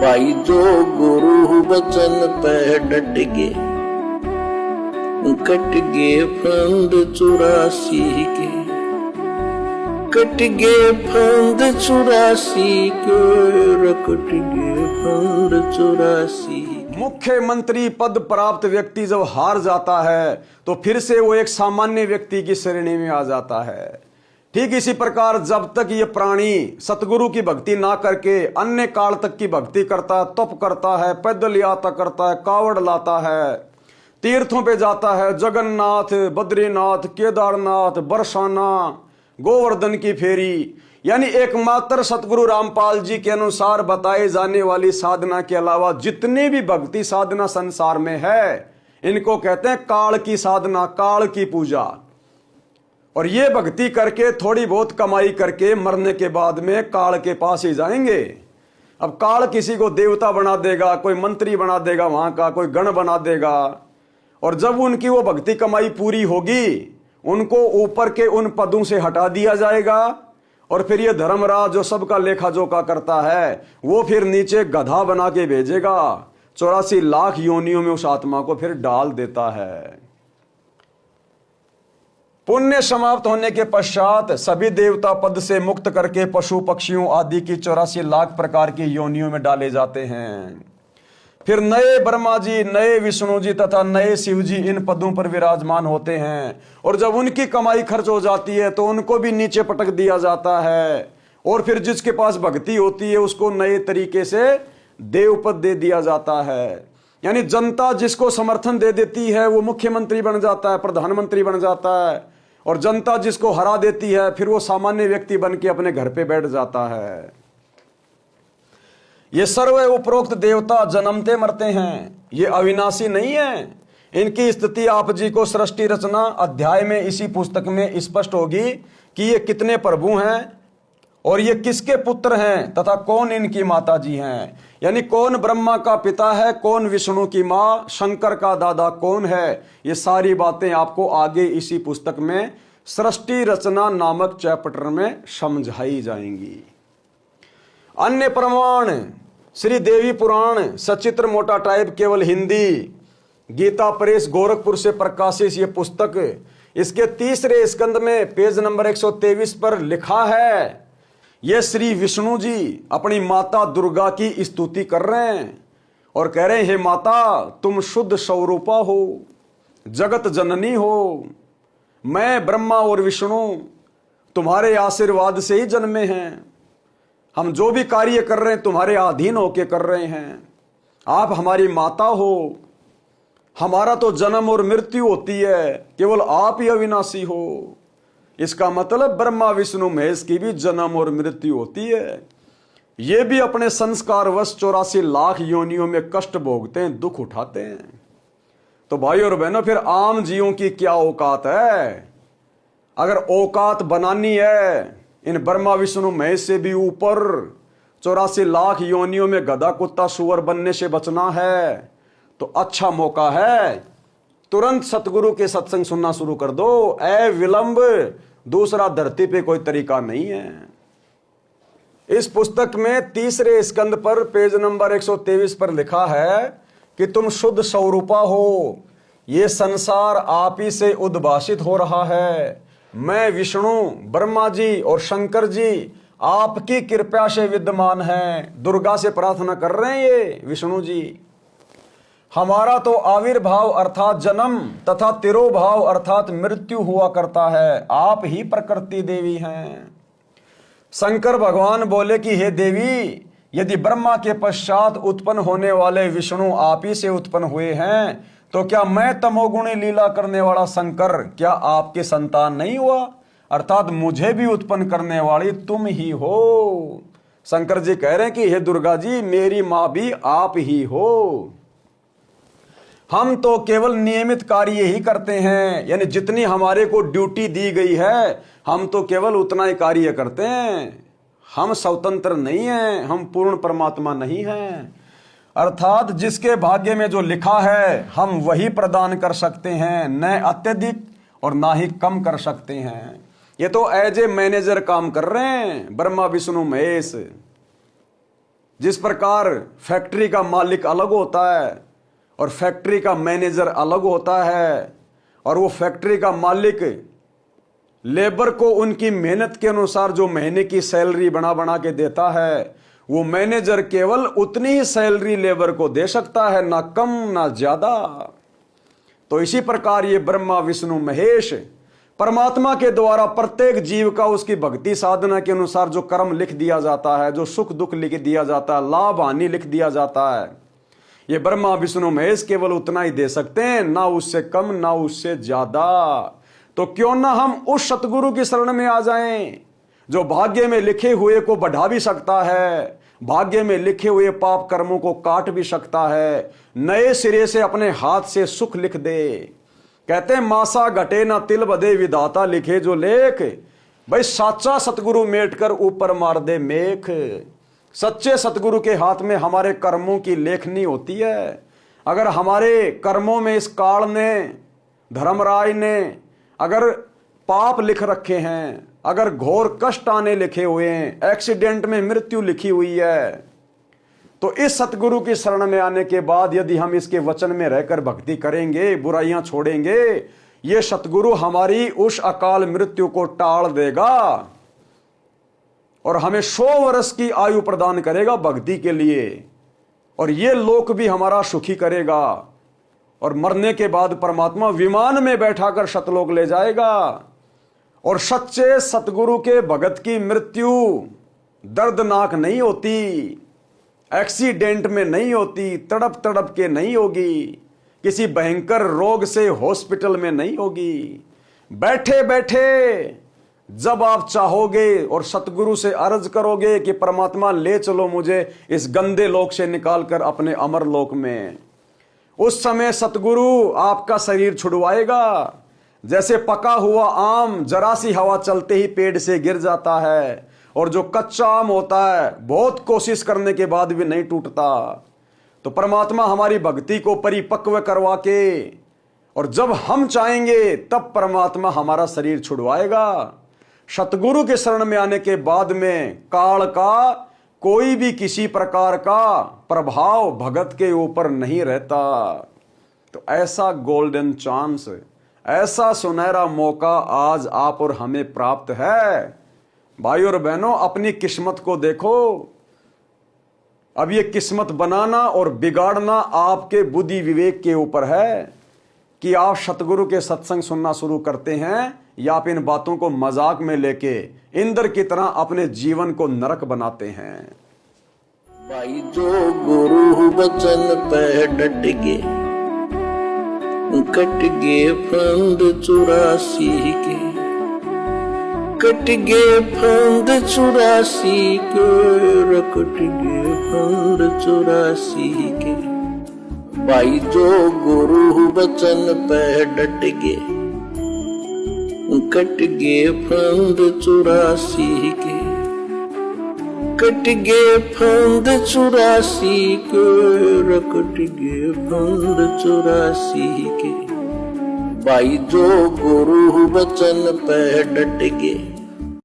भाई जो गुरु वचन पे डट गए, कट गए फंद 84 के, कट गए फंद 84 के, कट गए फंद 84। मुख्यमंत्री पद प्राप्त व्यक्ति जब हार जाता है तो फिर से वो एक सामान्य व्यक्ति की श्रेणी में आ जाता है। ठीक इसी प्रकार जब तक ये प्राणी सतगुरु की भक्ति ना करके अन्य काल तक की भक्ति करता है, तप करता है, पैदल यात्रा करता है, कावड़ लाता है, तीर्थों पे जाता है, जगन्नाथ, बद्रीनाथ, केदारनाथ, बरसाना, गोवर्धन की फेरी, यानी एकमात्र सतगुरु रामपाल जी के अनुसार बताए जाने वाली साधना के अलावा जितनी भी भक्ति साधना संसार में है, इनको कहते हैं काल की साधना, काल की पूजा। और ये भक्ति करके थोड़ी बहुत कमाई करके मरने के बाद में काल के पास ही जाएंगे। अब काल किसी को देवता बना देगा, कोई मंत्री बना देगा, वहां का कोई गण बना देगा, और जब उनकी वो भक्ति कमाई पूरी होगी उनको ऊपर के उन पदों से हटा दिया जाएगा, और फिर ये धर्मराज जो सबका लेखा जोखा करता है वो फिर नीचे गधा बना के भेजेगा, 84 लाख योनियों में उस आत्मा को फिर डाल देता है। पुण्य समाप्त होने के पश्चात सभी देवता पद से मुक्त करके पशु पक्षियों आदि की 84 लाख प्रकार की योनियों में डाले जाते हैं। फिर नए ब्रह्मा जी, नए विष्णु जी तथा नए शिव जी इन पदों पर विराजमान होते हैं, और जब उनकी कमाई खर्च हो जाती है तो उनको भी नीचे पटक दिया जाता है, और फिर जिसके पास भक्ति होती है उसको नए तरीके से देव पद दे दिया जाता है। यानी जनता जिसको समर्थन दे देती है वो मुख्यमंत्री बन जाता है, प्रधानमंत्री बन जाता है, और जनता जिसको हरा देती है फिर वो सामान्य व्यक्ति बन के अपने घर पे बैठ जाता है। ये सर्व उपरोक्त देवता जन्मते मरते हैं, ये अविनाशी नहीं है। इनकी स्थिति आप जी को सृष्टि रचना अध्याय में इसी पुस्तक में स्पष्ट होगी कि ये कितने प्रभु हैं और ये किसके पुत्र हैं तथा कौन इनकी माता जी हैं। यानी कौन ब्रह्मा का पिता है, कौन विष्णु की माँ, शंकर का दादा कौन है, ये सारी बातें आपको आगे इसी पुस्तक में सृष्टि रचना नामक चैप्टर में समझाई जाएंगी। अन्य प्रमाण श्री देवी पुराण, सचित्र मोटा टाइप केवल हिंदी, गीता प्रेस गोरखपुर से प्रकाशित ये पुस्तक, इसके तीसरे स्कंद में पेज नंबर 123 पर लिखा है, ये श्री विष्णु जी अपनी माता दुर्गा की स्तुति कर रहे हैं और कह रहे हैं, हे माता तुम शुद्ध स्वरूपा हो, जगत जननी हो, मैं ब्रह्मा और विष्णु तुम्हारे आशीर्वाद से ही जन्मे हैं, हम जो भी कार्य कर रहे हैं तुम्हारे अधीन होके कर रहे हैं, आप हमारी माता हो, हमारा तो जन्म और मृत्यु होती है, केवल आप ही अविनाशी हो। इसका मतलब ब्रह्मा विष्णु महेश की भी जन्म और मृत्यु होती है, ये भी अपने संस्कारवश 84 लाख योनियों में कष्ट भोगते हैं, दुख उठाते हैं। तो भाई और बहनों, फिर आम जीवों की क्या औकात है? अगर औकात बनानी है इन ब्रह्मा विष्णु महेश से भी ऊपर 84 लाख योनियों में गधा कुत्ता सुअर बनने से बचना है, तो अच्छा मौका है, तुरंत सतगुरु के सत्संग सुनना शुरू कर दो, ए विलंब, दूसरा धरती पे कोई तरीका नहीं है। इस पुस्तक में तीसरे स्कंद पर पेज नंबर 123 पर लिखा है कि तुम शुद्ध स्वरूपा हो, ये संसार आप ही से उद्भाषित हो रहा है, मैं विष्णु, ब्रह्मा जी और शंकर जी आपकी कृपा से विद्यमान हैं। दुर्गा से प्रार्थना कर रहे हैं ये विष्णु जी। हमारा तो आविर्भाव अर्थात जन्म तथा तिरोभाव अर्थात मृत्यु हुआ करता है, आप ही प्रकृति देवी हैं। शंकर भगवान बोले कि हे देवी, यदि ब्रह्मा के पश्चात उत्पन्न होने वाले विष्णु आप ही से उत्पन्न हुए हैं, तो क्या मैं तमोगुणी लीला करने वाला शंकर क्या आपके संतान नहीं हुआ? अर्थात मुझे भी उत्पन्न करने वाली तुम ही हो। शंकर जी कह रहे हैं कि हे दुर्गा जी, मेरी मां भी आप ही हो। हम तो केवल नियमित कार्य ही करते हैं, यानी जितनी हमारे को ड्यूटी दी गई है हम तो केवल उतना ही कार्य करते हैं, हम स्वतंत्र नहीं हैं, हम पूर्ण परमात्मा नहीं हैं। अर्थात जिसके भाग्य में जो लिखा है हम वही प्रदान कर सकते हैं, न अत्यधिक और ना ही कम कर सकते हैं। ये तो एज ए मैनेजर काम कर रहे हैं ब्रह्मा विष्णु महेश। जिस प्रकार फैक्ट्री का मालिक अलग होता है और फैक्ट्री का मैनेजर अलग होता है, और वो फैक्ट्री का मालिक लेबर को उनकी मेहनत के अनुसार जो महीने की सैलरी बना बना के देता है, वो मैनेजर केवल उतनी ही सैलरी लेबर को दे सकता है, ना कम ना ज्यादा। तो इसी प्रकार ये ब्रह्मा विष्णु महेश परमात्मा के द्वारा प्रत्येक जीव का उसकी भक्ति साधना के अनुसार जो कर्म लिख दिया जाता है, जो सुख दुख लिख दिया जाता है, लाभ हानि लिख दिया जाता है, ये ब्रह्मा विष्णु महेश केवल उतना ही दे सकते हैं, ना उससे कम ना उससे ज्यादा। तो क्यों ना हम उस सतगुरु की शरण में आ जाएं जो भाग्य में लिखे हुए को बढ़ा भी सकता है, भाग्य में लिखे हुए पाप कर्मों को काट भी सकता है, नए सिरे से अपने हाथ से सुख लिख दे। कहते हैं मासा घटे ना तिल बदे विधाता लिखे जो लेख, भाई साचा सतगुरु मेट कर ऊपर मार दे मेख। सच्चे सतगुरु के हाथ में हमारे कर्मों की लेखनी होती है। अगर हमारे कर्मों में इस काल ने, धर्मराज ने अगर पाप लिख रखे हैं, अगर घोर कष्ट आने लिखे हुए हैं, एक्सीडेंट में मृत्यु लिखी हुई है, तो इस सतगुरु की शरण में आने के बाद यदि हम इसके वचन में रहकर भक्ति करेंगे, बुराइयां छोड़ेंगे, ये सतगुरु हमारी उस अकाल मृत्यु को टाल देगा और हमें 100 वर्ष की आयु प्रदान करेगा भक्ति के लिए, और ये लोक भी हमारा सुखी करेगा। और मरने के बाद परमात्मा विमान में बैठाकर सतलोक ले जाएगा। और सच्चे सतगुरु के भगत की मृत्यु दर्दनाक नहीं होती, एक्सीडेंट में नहीं होती, तड़प तड़प के नहीं होगी, किसी भयंकर रोग से हॉस्पिटल में नहीं होगी। बैठे बैठे जब आप चाहोगे और सतगुरु से अर्ज करोगे कि परमात्मा ले चलो मुझे इस गंदे लोक से निकालकर अपने अमर लोक में, उस समय सतगुरु आपका शरीर छुड़वाएगा। जैसे पका हुआ आम जरा सी हवा चलते ही पेड़ से गिर जाता है, और जो कच्चा आम होता है बहुत कोशिश करने के बाद भी नहीं टूटता। तो परमात्मा हमारी भक्ति को परिपक्व करवा के, और जब हम चाहेंगे तब परमात्मा हमारा शरीर छुड़वाएगा। सतगुरु के शरण में आने के बाद में काल का कोई भी किसी प्रकार का प्रभाव भगत के ऊपर नहीं रहता। तो ऐसा गोल्डन चांस, ऐसा सुनहरा मौका आज आप और हमें प्राप्त है। भाई और बहनों, अपनी किस्मत को देखो। अब ये किस्मत बनाना और बिगाड़ना आपके बुद्धि विवेक के ऊपर है कि आप सतगुरु के सत्संग सुनना शुरू करते हैं या आप इन बातों को मजाक में लेके इंद्र की तरह अपने जीवन को नरक बनाते हैं। भाई जो गुरु वचन पे डट के, कट गए फंद 84 के, कट गए फंद 84 के, कट गए फंद 84 के। भाई जो गुरु वचन पे डट के, कट गए फंद 84 के, कट गए फंद 84 के, कट गए फंद 84 के। भाई जो गुरु वचन पे डट के,